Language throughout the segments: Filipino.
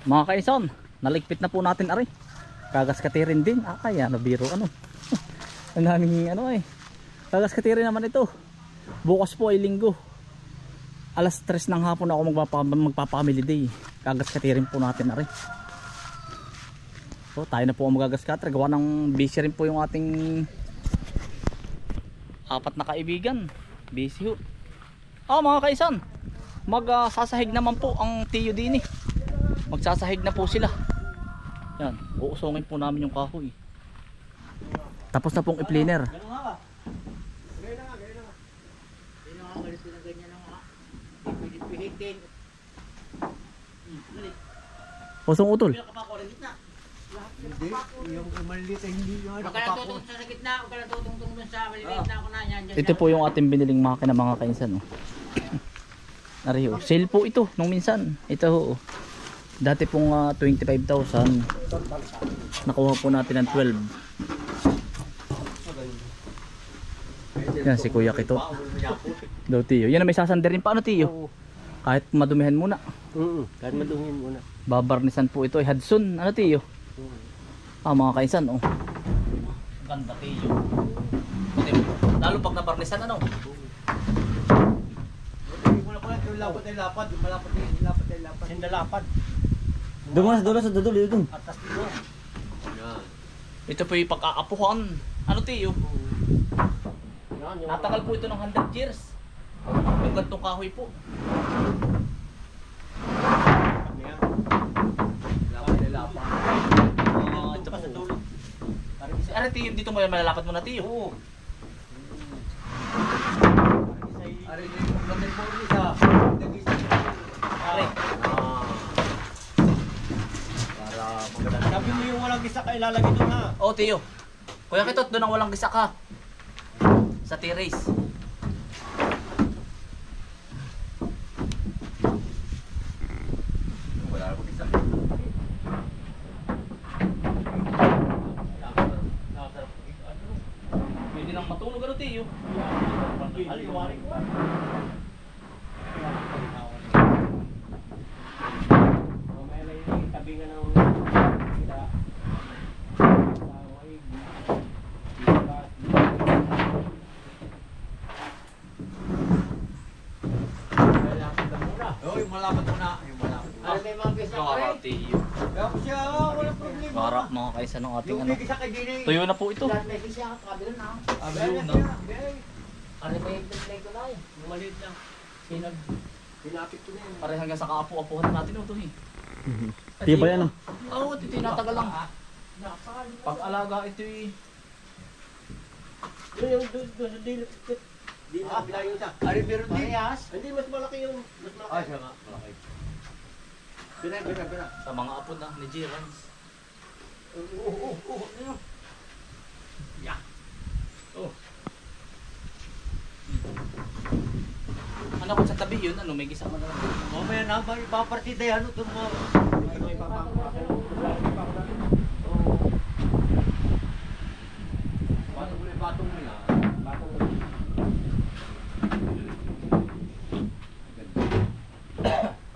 Mga kaison, naligpit na po natin ari. Kagas katirin din. Kaya nabiro ano. Ang daming ano eh. Kagas katirin naman ito. Bukas po ay linggo. Alas 3 ng hapon ako magpapamily day. Kagas katirin po natin ari. So tayo na po ang magagas katri. Gawa ng busy rin po yung ating apat na kaibigan. Busy ho. Mga kaison, magsasahig naman po ang tiyo din eh. Magsasahig na po sila. Yan, uusungin po namin yung kahoy. Tapos na pong i-planer. Pusong utol. Hindi, yung maliit ay hindi yung Huwag ka lang tutong sa gitna, huwag ka lang tutong dun sa maliliit na ako na yan. Ito po yung ating biniling makina mga kainsan. Nariyo, sale po ito nung minsan. Ito ho. Dati pong 25,000. Nakuha po natin ng 12. Yan si Kuya Kito. Daw tiyo. Yan na may sasander rin. Paano tiyo? Kahit madumihan muna. Kahit madumihan muna. Babarnisan po ito ay Hudson. Ano tiyo? Mga kainsan oh. Ganda tiyo. Lalo pag nabarnisan ano? Lapad ay lapad, malapad ay lapad. Sindalapad. Dumas sa dulo dito. Atas dito. Ito po yung pag-aapuhan. Ano tiyo? Natagal po ito ng 100 years. Yung gantong kahoy po. Lapad ay lapad. Ito pa sa dulo. Ano tiyo? Dito mo yan malalapat mo na tiyo. Oo. Ari yung magandang po isa. Para maganda. Sabi mo yung walang gisa ka ilalagay doon ha. Oh tiyo. Kuya Kitot, doon ang walang gisa ka. Sa terrace. Wala na po gisa. Pwede nang matulog ano tiyo. Aliwarik pa. Mamaya na yung tabi nga ng sila. Yung malapad muna. Yung malapad. Ano kayo mga pisa ko Gara rin? tiyo. Kaya po siya, walang problema. Gara mga kaisa ng ating Yung ano. may gisa kay Dini. Tuyo na po ito. Lahat may pisa ka, kabila na. Ablo na. Ano ba yung play ko na eh? Yung maliit lang. Sinag. Pinapit ko na yun. Pare hanggang sa kaapu-apuhan natin ito eh. Di ba yan, Oo, ito tinatagal lang. Pag-alaga ito eh. Yung doon sa dilo. Di na kabila yung isa. Ari meron din. Parehas? Hindi, mas malaki yung. Mas malaki. Ah, siya nga. Malaki. Pina. Sa mga apo na ni Jirans. Yeah. Oh. Ano kung sa tabi yun, ano, may gisa mo na lang. Mamaya na, ipapartida yan. Ito mo. Ano ipapakakasal? Batong mo yan.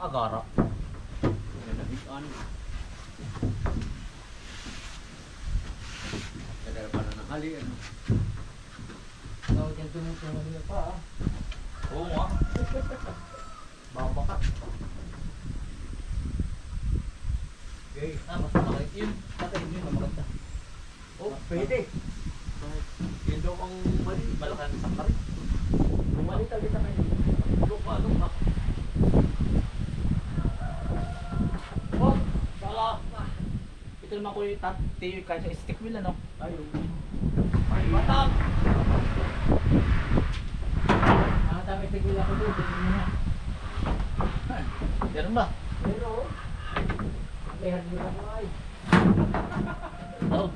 Agara. Kaya pa na nahali. Tawag yan tumutungan niya pa ah. Oo nga. Babakat. Okay. Mas malaki. Yun, patay yun, maganda. Oh, pwede. Yun daw ang mali. Malaki ang isang kari. Mali talaga kayo. Lupa. Oh, sala. Ito naman ko yung tiyo kahit sa stick wheel ano. Ayun. Ay, batang! Nakatami tigil ako doon. Ganun ba? Pero, lehan mo na ko ay. Oo.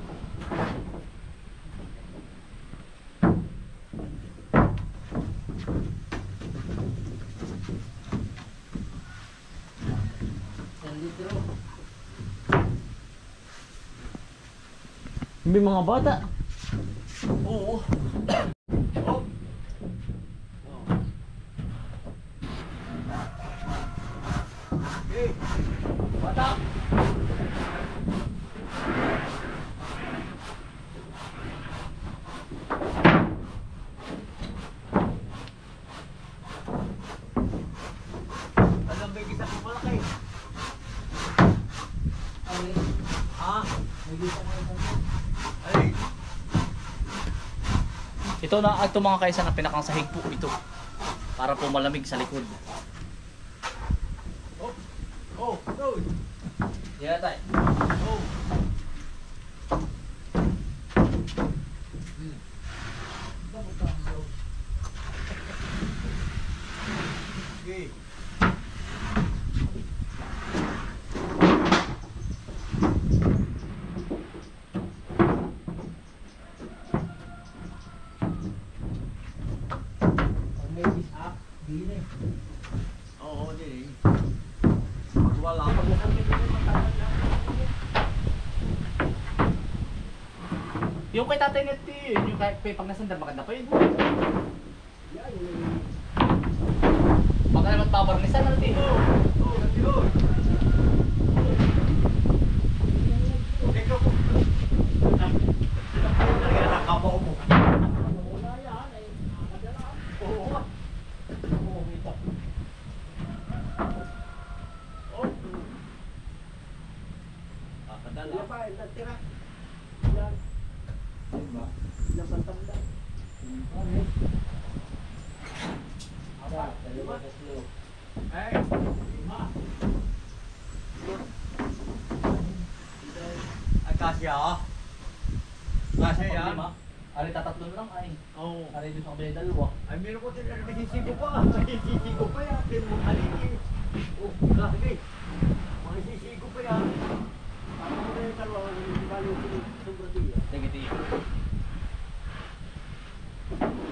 May mga bata. Oo. Okay. Bata. Ay, Ito mga kaisa na pinakang sahig po ito. Para po malamig sa likod. oh, no. Yan tayo. Oh. Okay. Oo, din eh. Wala pa. Yung kay Tatay Net yun, yung kay pag nasandar maganda pa yun. Baka naman pabarnisan na natin. Oo, ganti yun. Ikaw po. Nalagyan ng kabaw mo. Oo. Oh. Kakadala. Ay, ay kasya ah. Kasya yan. Ari tatatlo na lang ay. Oo. Ari doon sa kabila dalawa. Ay, meron ko sila nagsisigo pa. Nagsisigo pa yan. Pero mo haligi. Oh, lagi. Magsisigo pa yan. Ano mo na yung dalawa? Hindi ba yung sobrang diya? Sige, tiyo.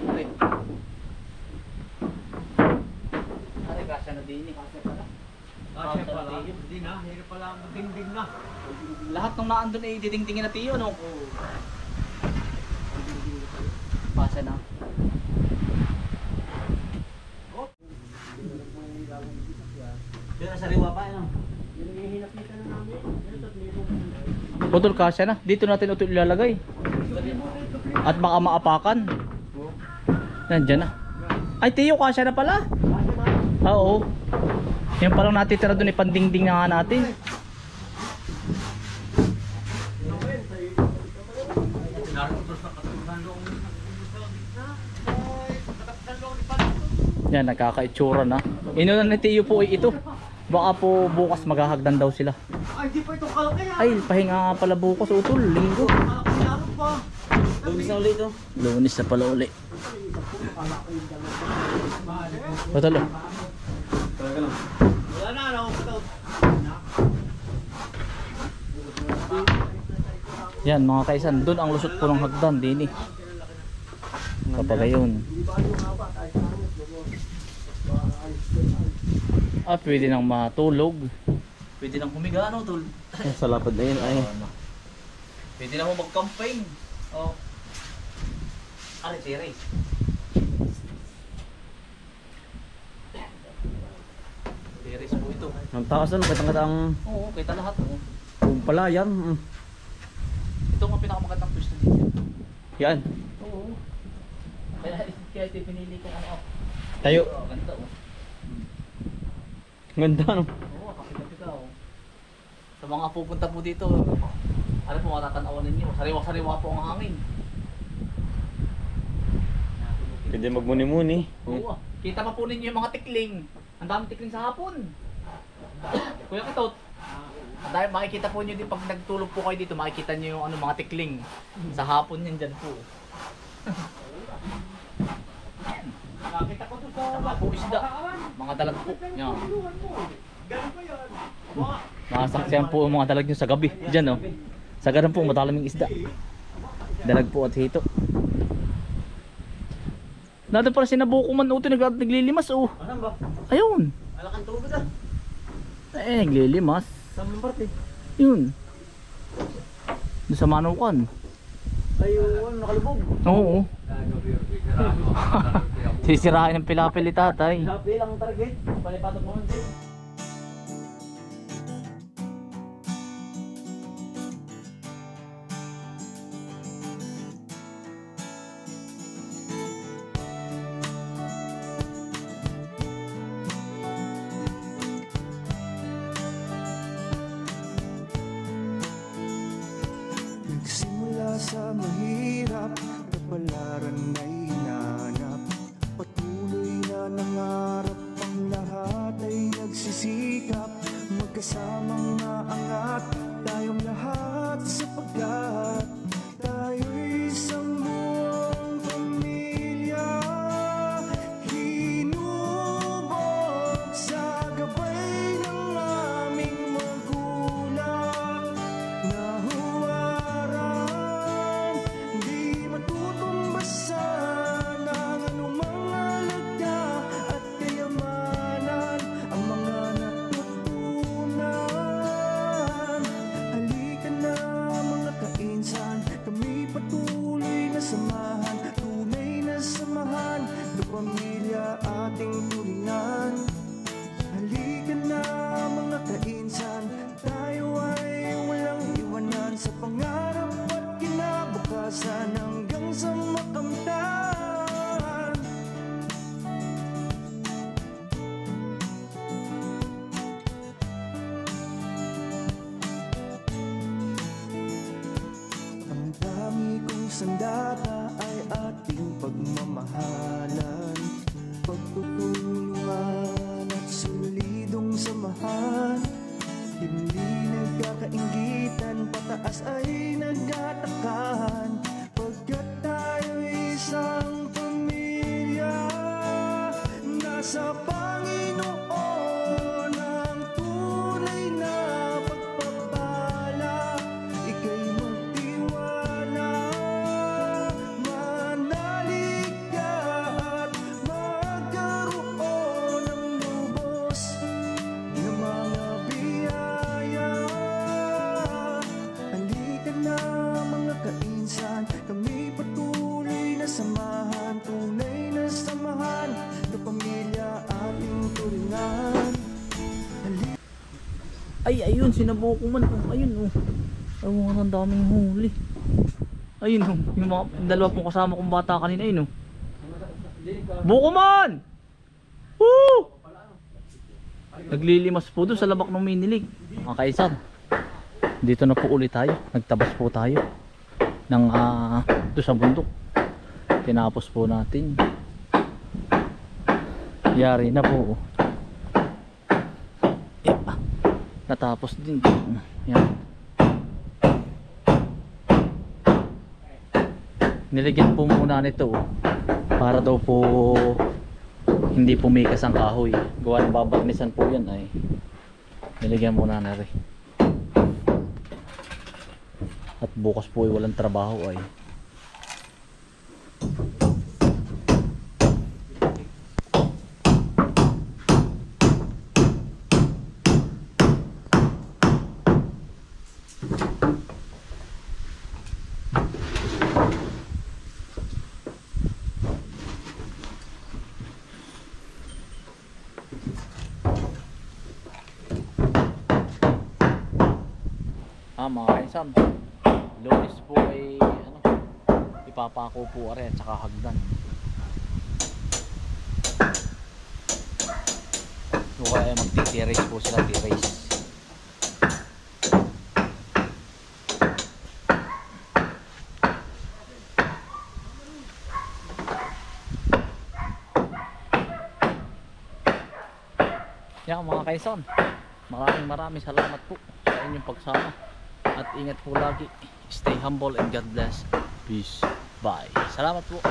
Ari. Ari kasya na din eh. Kasya pala. Kasya pala. Hindi na. Hirap pala ang dingding na. Lahat ng naandun ay didingtingin na tiyo no. Oo. Kasya na. Oh. Yun ang sariwa pa, ano? Utol kasya na. Dito natin utol ilalagay. At baka maapakan. Nandiyan na. Ay tiyo kasya na pala. Oo. Yung palang natitira doon ipandingding na nga natin. Yan, nagkakaitsura na. Inunan ni Tiyo po ito. Baka po bukas maghahagdan daw sila. Ay, di pa ito kalaki ah. Ay, pahinga nga pala bukas utol, linggo. Kalaki pa. Lumis na ulit, oh. Lunes na pala uli. Utol. Talaga lang. Wala na, ano? Yan mga kaisan, doon ang lusot po ng hagdan din eh. Kapag ayun. Ah, pwede nang matulog. Pwede nang humiga ano tol. Sa lapad na yun, ay. Pwede na mo mag-camping. Oh. Ari, tiri. Tiris po ito. Ang taas ano, kitang-kitang Oo, kita lahat. Oh. palayan. Ito ang pinakamagandang pwesto dito. Yan. Oo. Kaya ito pinili kong ano. Tayo. Oh, ganda oh. Ganda, no? Oo, kapigat ka oh. Sa mga pupunta po dito, ano po matatanawan ninyo? Sariwa-sariwa po ang hangin. Pwede magmuni-muni. Oo. Kita pa po ninyo yung mga tikling. Ang daming tikling sa hapon. Kuya Kitot. Dahil makikita po nyo din pag nagtulog po kayo dito, makikita nyo yung ano, mga tikling. Sa hapon yan dyan po. Nakita ko to sa Mga po isda. Mga dalag po. Yan. Ganun pa yan. Masaksiyan po ang mga dalag nyo sa gabi. Dyan oh. Sa ganun po matalaming isda. Dalag po at hito. Nato pala sinabukuman uto naglilimas oh. Asan ba? Ayun. Alakan tubig ah. Eh naglilimas. Saan mo parte? Yun. Doon sa Manukan. Ayun, nakalubog. Oo. Sisirain ng pilapil ni tatay. Happy lang target. Palipatok mo man din. umaangat tayong lahat sapagkat tayo'y isang buong pamilya. Hinubog sa gabay ng aming magulang na huwarang di matutumbasan ang anumang alaga at kayamanan ang mga natutunan. Halika na mga kainsan, kami patuloy na samahan, tunay na samahan, kapamilya ating turingan. Halika na mga kainsan, tayo ay walang iwanan sa pangarap at kinabukasan hanggang sa makamtan. Ang dami kong sandata ay ating pagmamahalan, pagtutulungan at solidong samahan. Hindi nagkakainggitan, pataas ay nagtatakan, pagkat tayo'y isang pamilya. Nasa Panginoon ang tunay na pagpapala, ika'y magtiwala, manalig ka at magkaroon ng lubos na mga biyaya. Halika na mga kainsan, kami patuloy na samahan, tunay na samahan, kapamilya ating turingan. Ay, ayun, sinabuko man. Oh, ayun, oh. Ayun, ang daming huli. Ayun, oh. Yung mga dalawa pong kasama kong bata kanina, ayun, oh. Buko man! Woo! Naglilimas po doon sa labak ng minilig. Mga kaisan, dito na po ulit tayo. Nagtabas po tayo ng doon sa bundok. Tinapos po natin. Yari na po, oh. Natapos din. Yan. Nilagyan po muna nito, oh, para daw po hindi pumikas ang kahoy. Gawa ng babarnisan po yan ay nilagyan muna na rin. At bukas po ay walang trabaho ay mga kainsan, Lunes po ay ipapako po are at saka hagdan. So kaya magti-terrace po sila, terrace. Yan mga kainsan, maraming salamat po sa inyong pagsama. At ingat po lagi. Stay humble and God bless. Peace. Bye. Salamat po.